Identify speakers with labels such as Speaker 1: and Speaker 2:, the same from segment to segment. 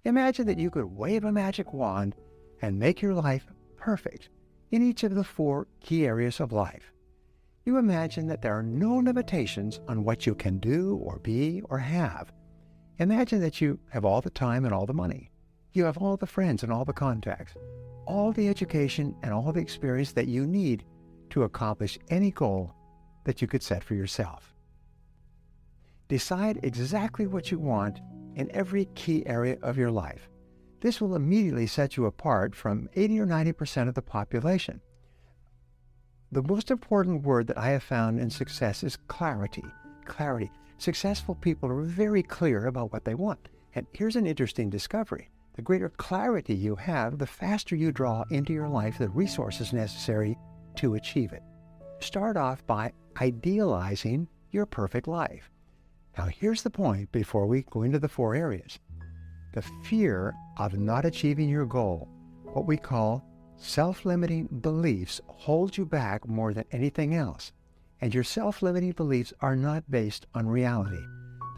Speaker 1: Imagine that you could wave a magic wand and make your life perfect in each of the 4 key areas of life. You imagine that there are no limitations on what you can do or be or have. Imagine that you have all the time and all the money. You have all the friends and all the contacts, all the education and all the experience that you need to accomplish any goal that you could set for yourself. Decide exactly what you want in every key area of your life. This will immediately set you apart from 80 or 90% of the population. The most important word that I have found in success is clarity. Clarity. Successful people are very clear about what they want. And here's an interesting discovery. The greater clarity you have, the faster you draw into your life the resources necessary to achieve it. Start off by idealizing your perfect life. Now here's the point before we go into the 4 areas. The fear of not achieving your goal, what we call self-limiting beliefs, hold you back more than anything else. And your self-limiting beliefs are not based on reality.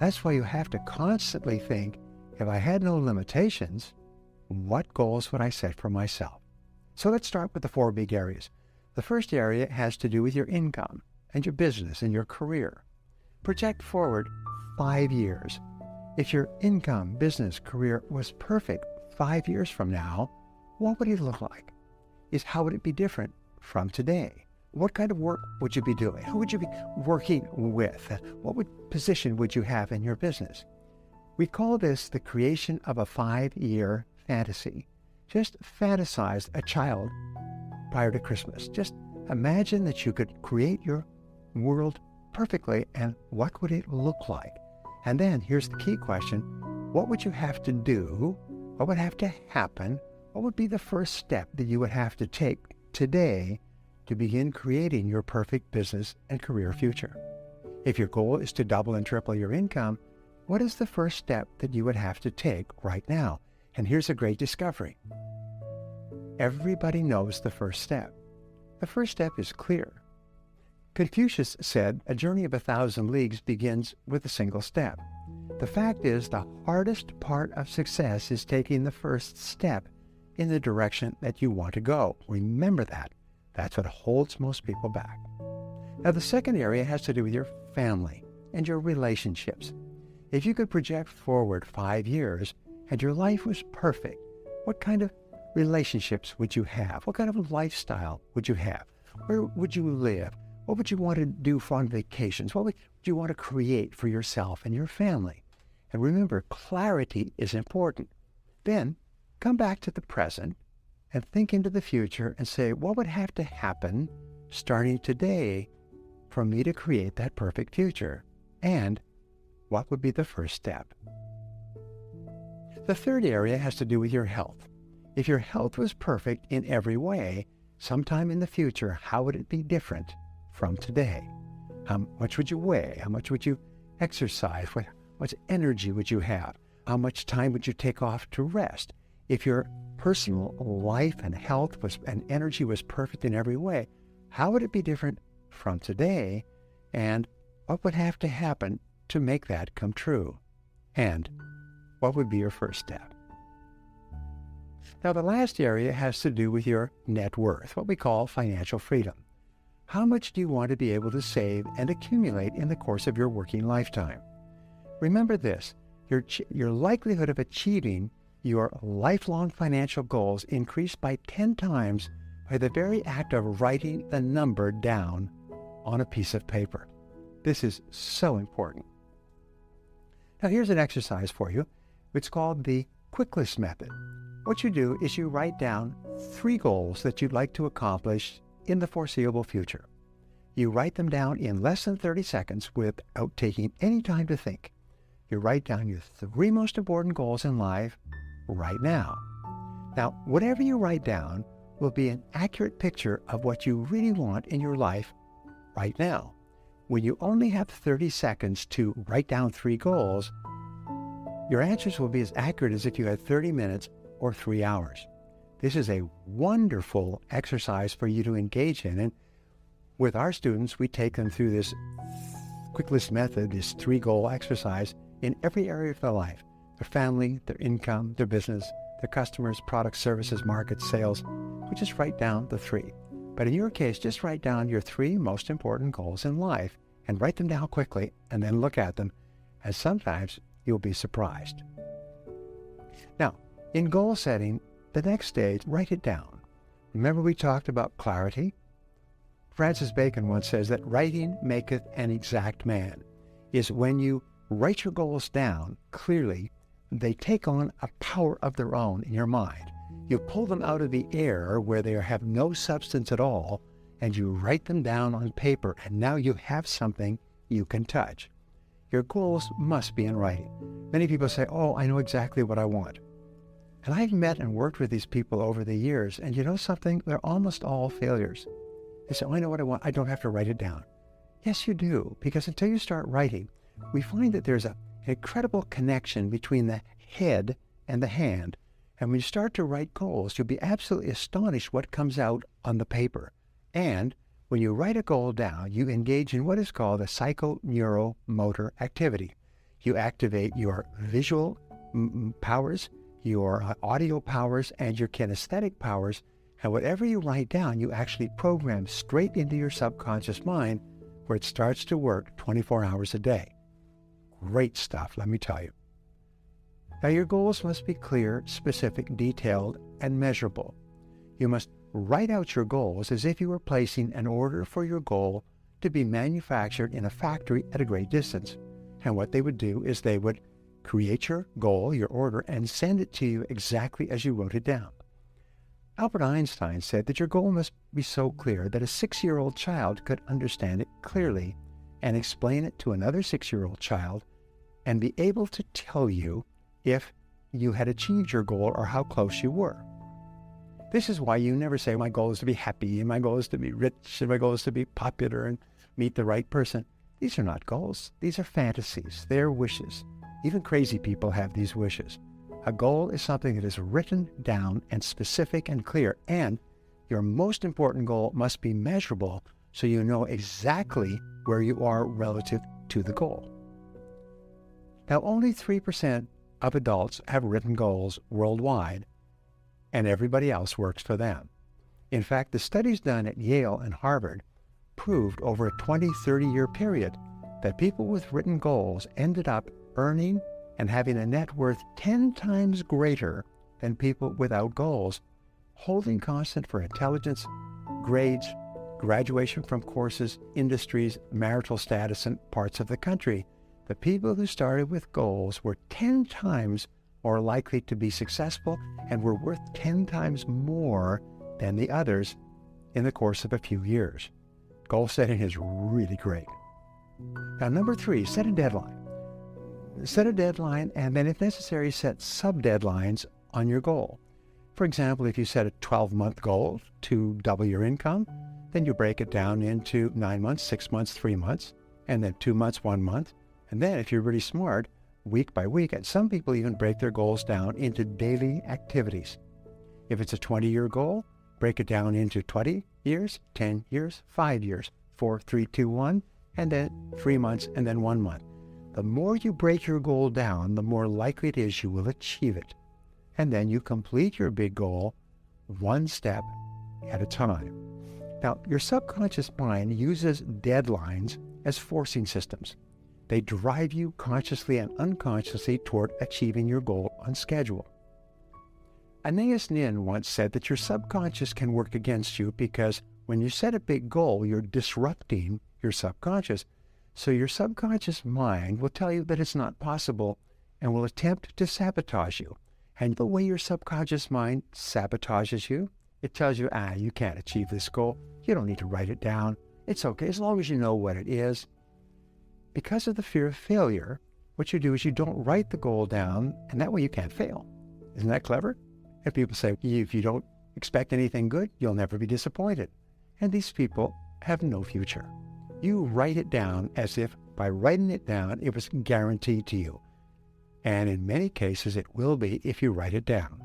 Speaker 1: That's why you have to constantly think, if I had no limitations, what goals would I set for myself? So let's start with the 4 big areas. The first area has to do with your income and your business and your career. Project forward 5 years. If your income, business, career was perfect 5 years from now, what would it look like? How would it be different from today? What kind of work would you be doing? Who would you be working with? What position would you have in your business? We call this the creation of a 5-year fantasy. Just fantasize a child prior to Christmas. Just imagine that you could create your world perfectly, and what would it look like? And then here's the key question. What would you have to do? What would have to happen? What would be the first step that you would have to take today to begin creating your perfect business and career future? If your goal is to double and triple your income, what is the first step that you would have to take right now? And here's a great discovery. Everybody knows the first step. The first step is clear. Confucius said, a journey of 1,000 leagues begins with a single step. The fact is, the hardest part of success is taking the first step in the direction that you want to go. Remember that. That's what holds most people back. Now, the second area has to do with your family and your relationships. If you could project forward 5 years and your life was perfect, what kind of relationships would you have? What kind of lifestyle would you have? Where would you live? What would you want to do on vacations? What would you want to create for yourself and your family? And remember, clarity is important. Then come back to the present and think into the future and say, what would have to happen starting today for me to create that perfect future? And what would be the first step? The third area has to do with your health. If your health was perfect in every way, sometime in the future, how would it be different from today? How much would you weigh? How much would you exercise? What much energy would you have? How much time would you take off to rest? If your personal life and health and energy was perfect in every way, how would it be different from today? And what would have to happen to make that come true? And what would be your first step? Now, the last area has to do with your net worth, what we call financial freedom. How much do you want to be able to save and accumulate in the course of your working lifetime? Remember this, your likelihood of achieving your lifelong financial goals increased by 10 times by the very act of writing the number down on a piece of paper. This is so important. Now, here's an exercise for you. It's called the quick list method. What you do is you write down 3 goals that you'd like to accomplish in the foreseeable future. You write them down in less than 30 seconds without taking any time to think. You write down your 3 most important goals in life right now. Now, whatever you write down will be an accurate picture of what you really want in your life right now. When you only have 30 seconds to write down 3 goals, your answers will be as accurate as if you had 30 minutes or 3 hours. This is a wonderful exercise for you to engage in. And with our students, we take them through this quick list method, this 3-goal exercise in every area of their life. their family, their income, their business, their customers, products, services, markets, sales. We just write down the 3. But in your case, just write down your 3 most important goals in life and write them down quickly and then look at them, as sometimes you'll be surprised. Now, in goal setting, the next stage, write it down. Remember we talked about clarity? Francis Bacon once says that writing maketh an exact man, is when you write your goals down clearly, they take on a power of their own in your mind. You pull them out of the air where they have no substance at all, and you write them down on paper, and now you have something you can touch. Your goals must be in writing. Many people say, oh, I know exactly what I want. And I've met and worked with these people over the years, and you know something? They're almost all failures. They say, oh, I know what I want. I don't have to write it down. Yes, you do, because until you start writing, we find that there's an incredible connection between the head and the hand. And when you start to write goals, you'll be absolutely astonished what comes out on the paper. And when you write a goal down, you engage in what is called a psychoneuromotor activity. You activate your visual powers, your audio powers, and your kinesthetic powers. And whatever you write down, you actually program straight into your subconscious mind, where it starts to work 24 hours a day. Great stuff, let me tell you. Now, your goals must be clear, specific, detailed, and measurable. You must write out your goals as if you were placing an order for your goal to be manufactured in a factory at a great distance. And what they would do is they would create your goal, your order, and send it to you exactly as you wrote it down. Albert Einstein said that your goal must be so clear that a 6-year-old child could understand it clearly and explain it to another 6-year-old child and be able to tell you if you had achieved your goal or how close you were. This is why you never say, my goal is to be happy, and my goal is to be rich, and my goal is to be popular and meet the right person. These are not goals. These are fantasies. They're wishes. Even crazy people have these wishes. A goal is something that is written down and specific and clear, and your most important goal must be measurable so you know exactly where you are relative to the goal. Now, only 3% of adults have written goals worldwide, and everybody else works for them. In fact, the studies done at Yale and Harvard proved over a 20-30-year period that people with written goals ended up earning and having a net worth 10 times greater than people without goals, holding constant for intelligence, grades, graduation from courses, industries, marital status, and parts of the country. The people who started with goals were 10 times more likely to be successful and were worth 10 times more than the others in the course of a few years. Goal setting is really great. Now, number 3, set a deadline. Set a deadline, and then if necessary, set sub-deadlines on your goal. For example, if you set a 12-month goal to double your income, then you break it down into 9 months, 6 months, 3 months, and then 2 months, 1 month. And then if you're really smart, week by week, and some people even break their goals down into daily activities. If it's a 20-year goal, break it down into 20 years, 10 years, 5 years, 4, 3, 2, 1, and then 3 months, and then 1 month. The more you break your goal down, the more likely it is you will achieve it. And then you complete your big goal one step at a time. Now, your subconscious mind uses deadlines as forcing systems. They drive you consciously and unconsciously toward achieving your goal on schedule. Anais Nin once said that your subconscious can work against you because when you set a big goal, you're disrupting your subconscious. So your subconscious mind will tell you that it's not possible and will attempt to sabotage you. And the way your subconscious mind sabotages you, it tells you, you can't achieve this goal. You don't need to write it down. It's okay as long as you know what it is. Because of the fear of failure, what you do is you don't write the goal down, and that way you can't fail. Isn't that clever? And people say, if you don't expect anything good, you'll never be disappointed. And these people have no future. You write it down as if by writing it down, it was guaranteed to you. And in many cases, it will be if you write it down.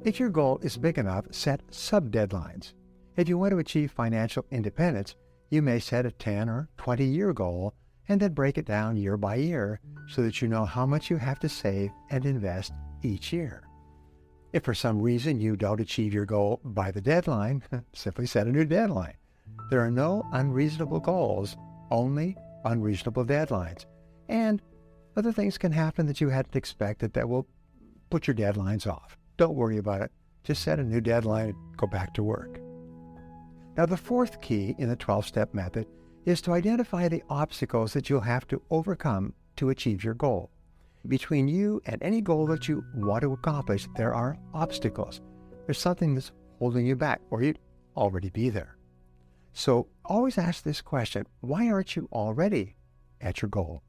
Speaker 1: If your goal is big enough, set sub-deadlines. If you want to achieve financial independence, you may set a 10 or 20-year goal and then break it down year by year so that you know how much you have to save and invest each year. If for some reason you don't achieve your goal by the deadline, simply set a new deadline. There are no unreasonable goals, only unreasonable deadlines. And other things can happen that you hadn't expected that will put your deadlines off. Don't worry about it. Just set a new deadline and go back to work. Now, the fourth key in the 12-step method is to identify the obstacles that you'll have to overcome to achieve your goal. Between you and any goal that you want to accomplish, there are obstacles. There's something that's holding you back, or you'd already be there. So always ask this question: why aren't you already at your goal?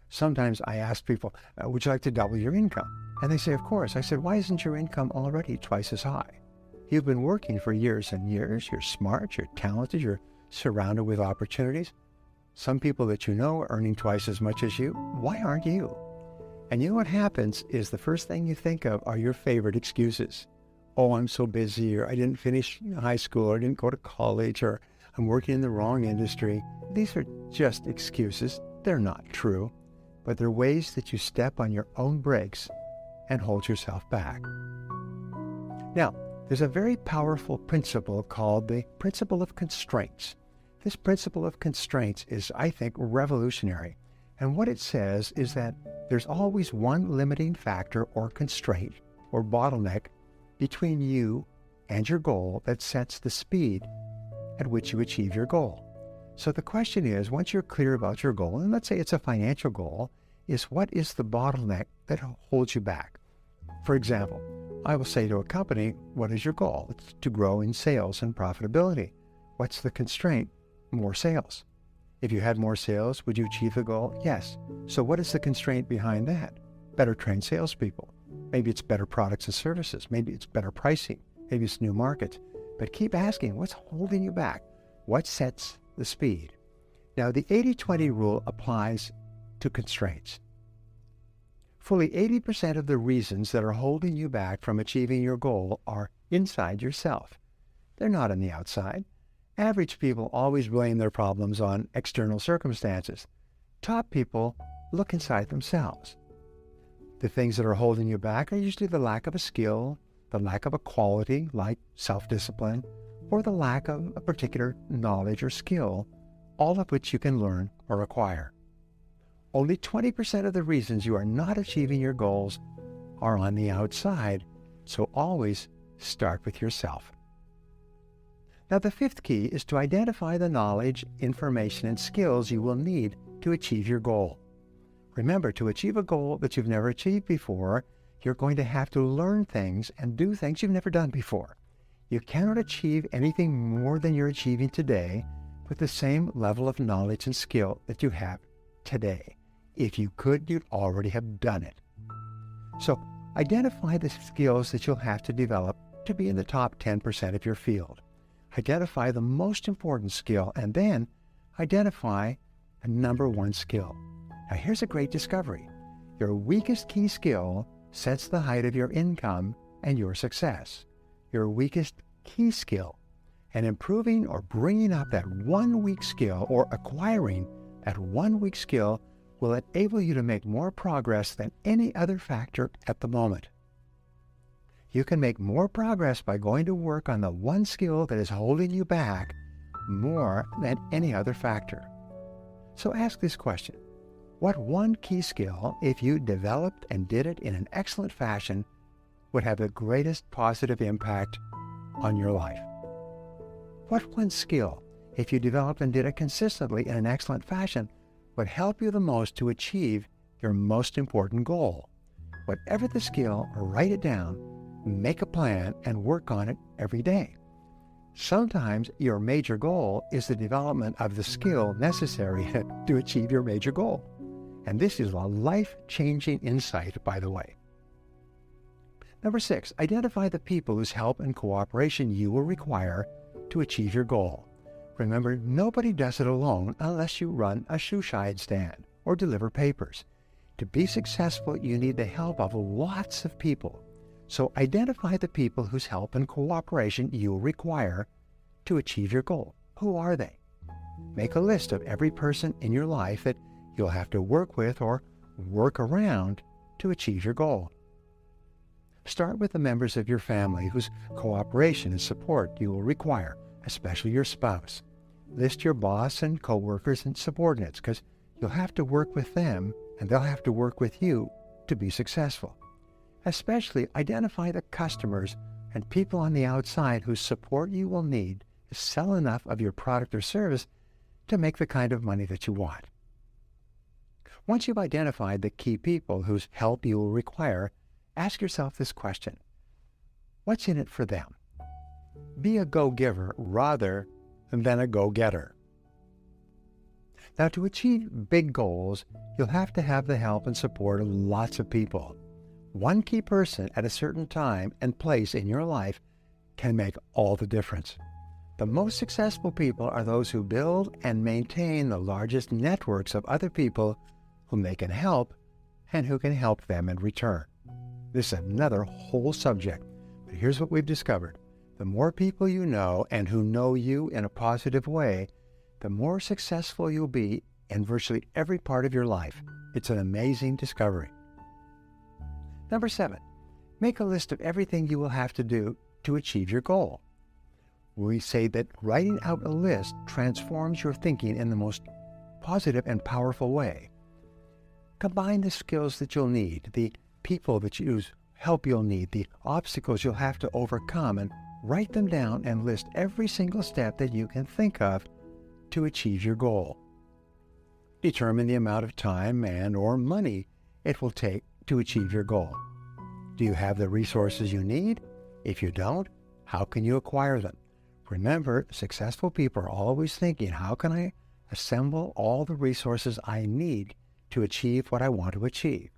Speaker 1: Sometimes I ask people, would you like to double your income? And they say, of course. I said, why isn't your income already twice as high? You've been working for years and years. You're smart, you're talented, you're surrounded with opportunities. Some people that you know are earning twice as much as you. Why aren't you? And you know what happens is the first thing you think of are your favorite excuses. Oh, I'm so busy, or I didn't finish high school, or I didn't go to college, or I'm working in the wrong industry. These are just excuses. They're not true, but they're ways that you step on your own brakes and hold yourself back. Now, there's a very powerful principle called the principle of constraints. This principle of constraints is, I think, revolutionary. And what it says is that there's always one limiting factor or constraint or bottleneck between you and your goal that sets the speed at which you achieve your goal. So the question is, once you're clear about your goal, and let's say it's a financial goal, is what is the bottleneck that holds you back? For example, I will say to a company, what is your goal? It's to grow in sales and profitability. What's the constraint? More sales. If you had more sales, would you achieve the goal? Yes. So what is the constraint behind that? Better trained salespeople. Maybe it's better products and services. Maybe it's better pricing. Maybe it's new markets. But keep asking, what's holding you back? What sets the speed? Now, the 80-20 rule applies to constraints. Fully 80% of the reasons that are holding you back from achieving your goal are inside yourself. They're not on the outside. Average people always blame their problems on external circumstances. Top people look inside themselves. The things that are holding you back are usually the lack of a skill, the lack of a quality like self-discipline, or the lack of a particular knowledge or skill, all of which you can learn or acquire. Only 20% of the reasons you are not achieving your goals are on the outside, so always start with yourself. Now, the fifth key is to identify the knowledge, information, and skills you will need to achieve your goal. Remember, to achieve a goal that you've never achieved before, you're going to have to learn things and do things you've never done before. You cannot achieve anything more than you're achieving today with the same level of knowledge and skill that you have today. If you could, you'd already have done it. So, identify the skills that you'll have to develop to be in the top 10% of your field. Identify the most important skill, and then identify a number one skill. Now, here's a great discovery. Your weakest key skill sets the height of your income and your success. Your weakest key skill, and improving or bringing up that one weak skill or acquiring that one weak skill will enable you to make more progress than any other factor at the moment. You can make more progress by going to work on the one skill that is holding you back more than any other factor. So ask this question: what one key skill, if you developed and did it in an excellent fashion, would have the greatest positive impact on your life? What one skill, if you developed and did it consistently in an excellent fashion, would help you the most to achieve your most important goal? Whatever the skill, write it down, make a plan, and work on it every day. Sometimes your major goal is the development of the skill necessary to achieve your major goal. And this is a life-changing insight, by the way. Number 6, identify the people whose help and cooperation you will require to achieve your goal. Remember, nobody does it alone unless you run a shoe shine stand or deliver papers. To be successful, you need the help of lots of people. So identify the people whose help and cooperation you'll require to achieve your goal. Who are they? Make a list of every person in your life that you'll have to work with or work around to achieve your goal. Start with the members of your family whose cooperation and support you will require, especially your spouse. List your boss and coworkers and subordinates, because you'll have to work with them and they'll have to work with you to be successful. Especially identify the customers and people on the outside whose support you will need to sell enough of your product or service to make the kind of money that you want. Once you've identified the key people whose help you will require, ask yourself this question: what's in it for them? Be a go-giver rather than a go-getter. Now, to achieve big goals, you'll have to have the help and support of lots of people. One key person at a certain time and place in your life can make all the difference. The most successful people are those who build and maintain the largest networks of other people whom they can help and who can help them in return. This is another whole subject, but here's what we've discovered. The more people you know and who know you in a positive way, the more successful you'll be in virtually every part of your life. It's an amazing discovery. Number 7, make a list of everything you will have to do to achieve your goal. We say that writing out a list transforms your thinking in the most positive and powerful way. Combine the skills that you'll need, the people that use help you'll need, the obstacles you'll have to overcome, and write them down and list every single step that you can think of to achieve your goal. Determine the amount of time and or money it will take to achieve your goal. Do you have the resources you need? If you don't, how can you acquire them? Remember, successful people are always thinking, how can I assemble all the resources I need to achieve what I want to achieve?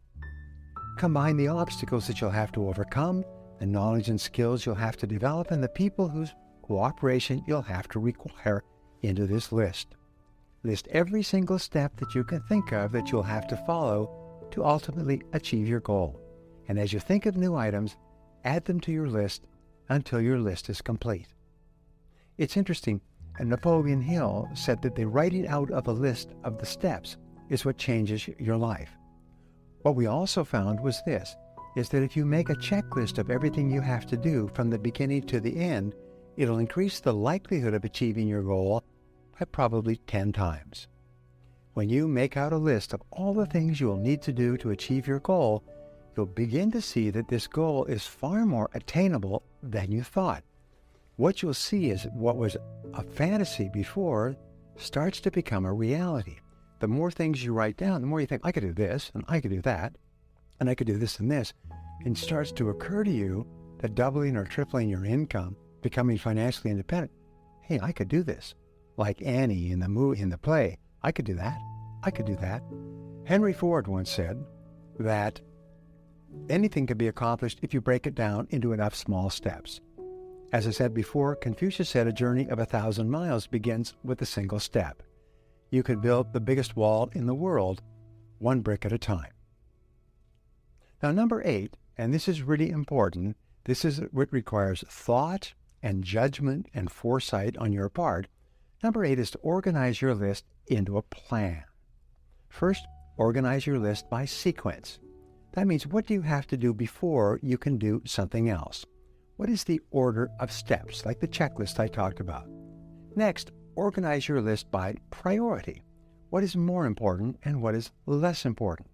Speaker 1: Combine the obstacles that you'll have to overcome, the knowledge and skills you'll have to develop, and the people whose cooperation you'll have to require into this list. List every single step that you can think of that you'll have to follow to ultimately achieve your goal. And as you think of new items, add them to your list until your list is complete. It's interesting, Napoleon Hill said that the writing out of a list of the steps is what changes your life. What we also found was this, is that if you make a checklist of everything you have to do from the beginning to the end, it'll increase the likelihood of achieving your goal by probably 10 times. When you make out a list of all the things you will need to do to achieve your goal, you'll begin to see that this goal is far more attainable than you thought. What you'll see is what was a fantasy before starts to become a reality. The more things you write down, the more you think, I could do this, and I could do that, and I could do this and this. And it starts to occur to you that doubling or tripling your income, becoming financially independent, hey, I could do this. Like Annie in the play, I could do that. I could do that. Henry Ford once said that anything can be accomplished if you break it down into enough small steps. As I said before, Confucius said a journey of 1,000 miles begins with a single step. You can build the biggest wall in the world, one brick at a time. Now, number 8, and this is really important, this is what requires thought and judgment and foresight on your part. Number 8 is to organize your list into a plan. First, organize your list by sequence. That means, what do you have to do before you can do something else? What is the order of steps, like the checklist I talked about? Next, organize your list by priority. What is more important and what is less important?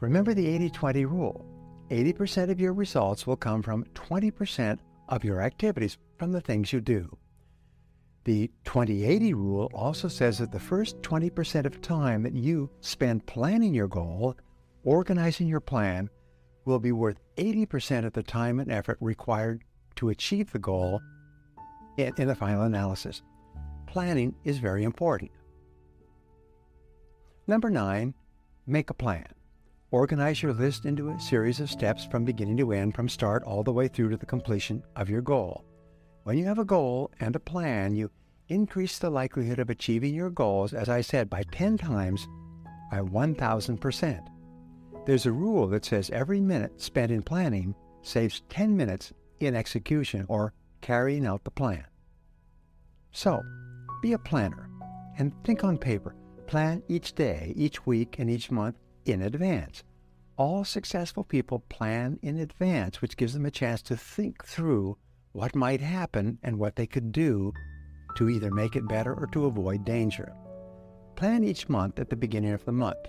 Speaker 1: Remember the 80-20 rule. 80% of your results will come from 20% of your activities, from the things you do. The 20-80 rule also says that the first 20% of time that you spend planning your goal, organizing your plan, will be worth 80% of the time and effort required to achieve the goal in the final analysis. Planning is very important. Number 9, make a plan. Organize your list into a series of steps from beginning to end, from start all the way through to the completion of your goal. When you have a goal and a plan, you increase the likelihood of achieving your goals, as I said, by 10 times, by 1,000%. There's a rule that says every minute spent in planning saves 10 minutes in execution or carrying out the plan. So, be a planner and think on paper. Plan each day, each week, and each month in advance. All successful people plan in advance, which gives them a chance to think through what might happen and what they could do to either make it better or to avoid danger. Plan each month at the beginning of the month.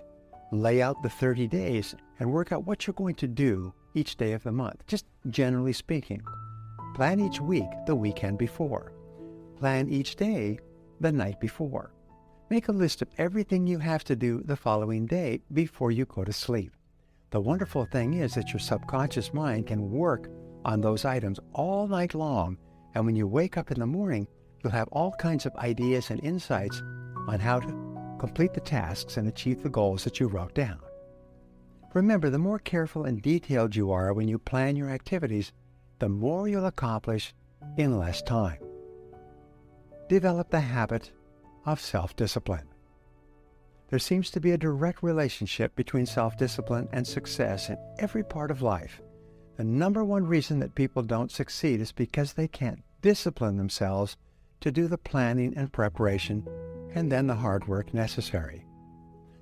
Speaker 1: Lay out the 30 days and work out what you're going to do each day of the month, just generally speaking. Plan each week the weekend before. Plan each day the night before. Make a list of everything you have to do the following day before you go to sleep. The wonderful thing is that your subconscious mind can work on those items all night long, and when you wake up in the morning, you'll have all kinds of ideas and insights on how to complete the tasks and achieve the goals that you wrote down. Remember, the more careful and detailed you are when you plan your activities, the more you'll accomplish in less time. Develop the habit of self-discipline. There seems to be a direct relationship between self-discipline and success in every part of life. The number one reason that people don't succeed is because they can't discipline themselves to do the planning and preparation and then the hard work necessary.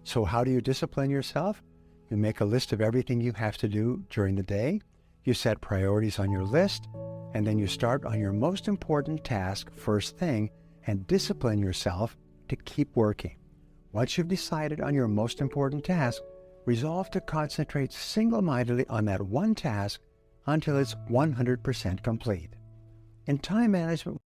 Speaker 1: So how do you discipline yourself? You make a list of everything you have to do during the day. You set priorities on your list, and then you start on your most important task first thing and discipline yourself to keep working. Once you've decided on your most important task, resolve to concentrate single-mindedly on that one task until it's 100% complete. In time management,